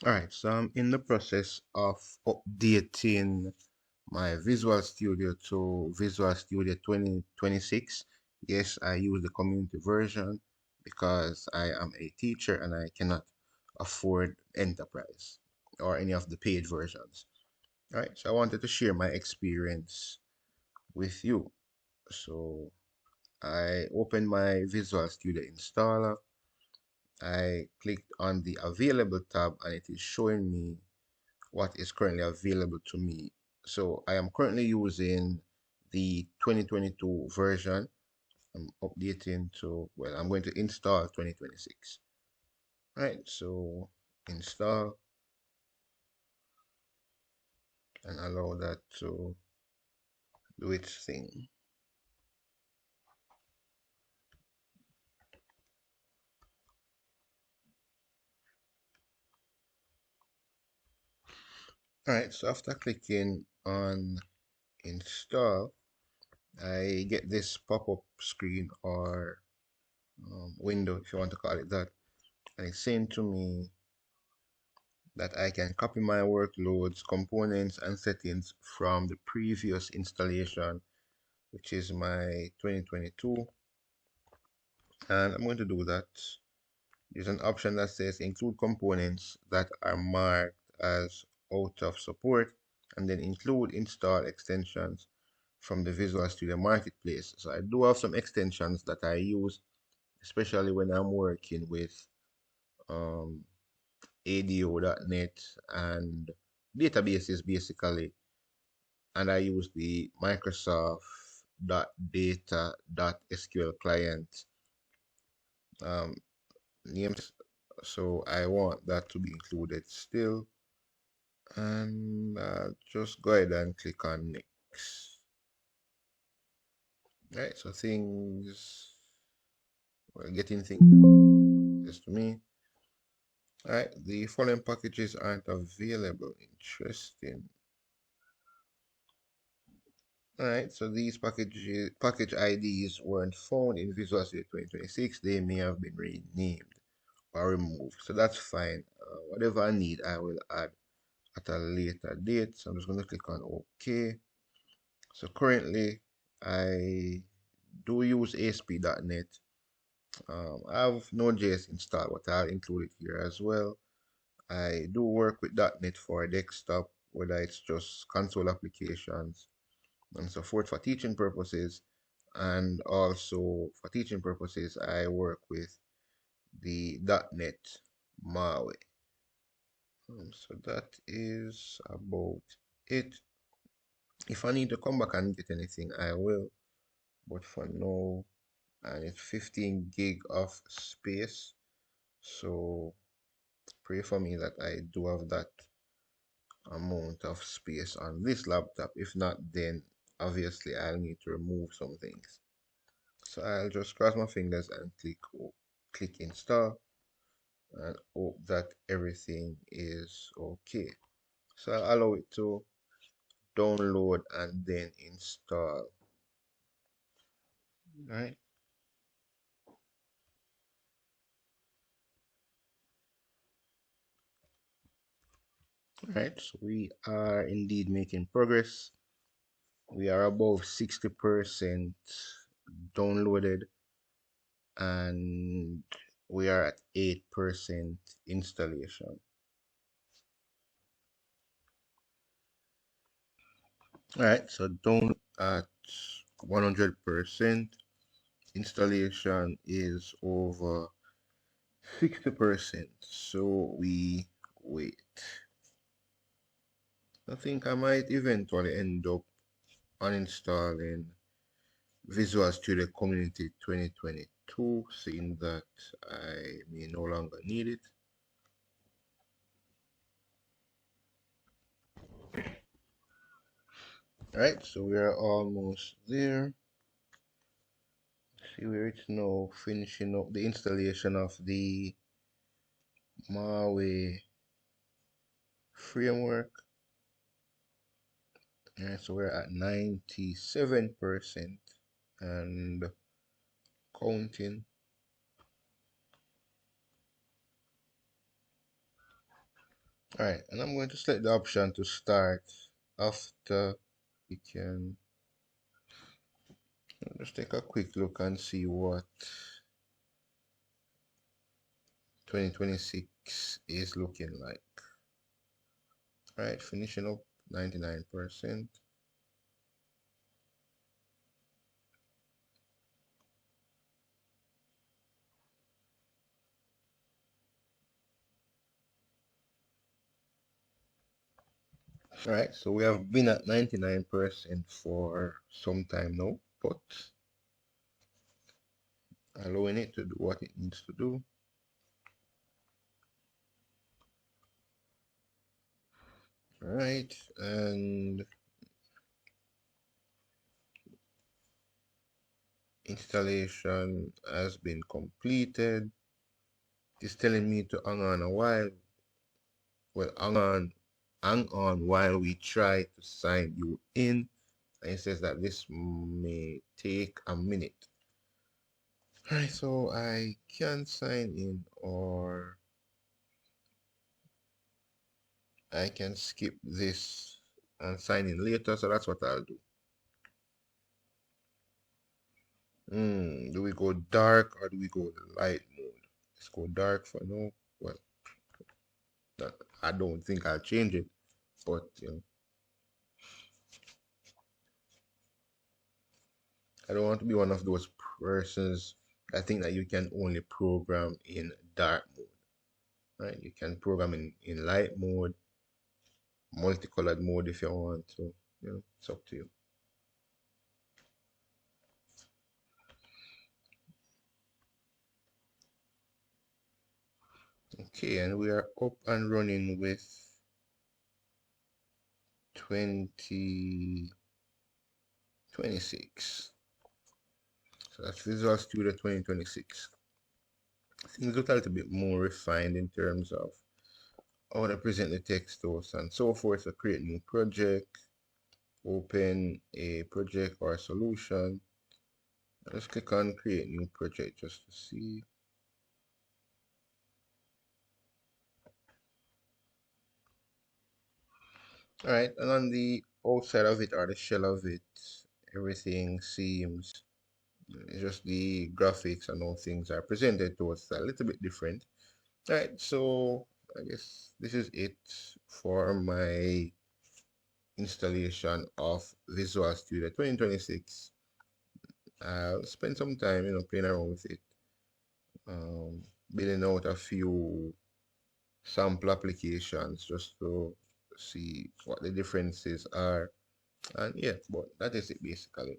All right, so I'm in the process of updating my Visual Studio to Visual Studio 2026. Yes, I use the community version because I am a teacher and I cannot afford Enterprise or any of the paid versions. All right, so I wanted to share my experience with you. So I opened my Visual Studio installer. I clicked on the available tab and it is showing me what is currently available to me. So I am currently using the 2022 version. I'm updating to, well, I'm going to install 2026. Right, so install and allow that to do its thing. All right, so after clicking on install, I get this pop-up screen or window, if you want to call it that, and it's saying to me that I can copy my workloads, components, and settings from the previous installation, which is my 2022. And I'm going to do that. There's an option that says include components that are marked as out of support, and then include install extensions from the Visual Studio Marketplace. So I do have some extensions that I use, especially when I'm working with um, ADO.NET and databases basically, and I use the Microsoft.data.sql client um, names. So I want that to be included still. And just go ahead and click on next. Right, so things, well, getting things to me. All right, the following packages aren't available. Interesting. Alright, so these package IDs weren't found in Visual Studio 2026. They may have been renamed or removed. So that's fine. Whatever I need, I will add at a later date. So I'm just going to click on OK. So currently, I do use ASP.NET. I have Node.js installed, but I'll include it here as well. I do work with .NET for desktop, whether it's just console applications and so forth for teaching purposes. And also for teaching purposes, I work with the .NET MAUI. So that is about it. If I need to come back and get anything, I will. But for now, and it's 15 gig of space. So pray for me that I do have that amount of space on this laptop. If not, then obviously I'll need to remove some things. So I'll just cross my fingers and click install and hope that everything is okay. So I'll allow it to download and then install. Right. Right. So we are indeed making progress. We are above 60% downloaded and we are at 8% installation. All right. So down at 100%. Installation is over 60%. So we wait. I think I might eventually end up uninstalling Visual Studio Community 2022, seeing that I may no longer need it. Alright, so we are almost there. See where it's now finishing up the installation of the Maui framework. Alright, so we're at 97% and counting. All right, and I'm going to select the option to start after we can just take a quick look and see what 2026 is looking like. All right, finishing up 99%. All right, so we have been at 99% for some time now, but allowing it to do what it needs to do. All right, and installation has been completed. It's telling me to hang on a while. Well, hang on while we try to sign you in. And it says that this may take a minute. All right, so I can sign in or I can skip this and sign in later. So that's what I'll do. Do we go dark or do we go light mode? Let's go dark for now. Well, I don't think I'll change it, but I don't want to be one of those persons that think that you can only program in dark mode, right? You can program in light mode, multicolored mode if you want. So, it's up to you. Okay, and we are up and running with 2026. So that's Visual Studio 2026. Things look a little bit more refined in terms of how to present the text to us and so forth. So create new project, open a project or a solution. Let's click on create new project just to see. All right, and on the outside of it or the shell of it, everything seems it's just the graphics and all things are presented to us a little bit different. All right, so I guess this is it for my installation of Visual Studio 2026. I'll spend some time, playing around with it, um, building out a few sample applications just to see what the differences are. And yeah, but that is it basically.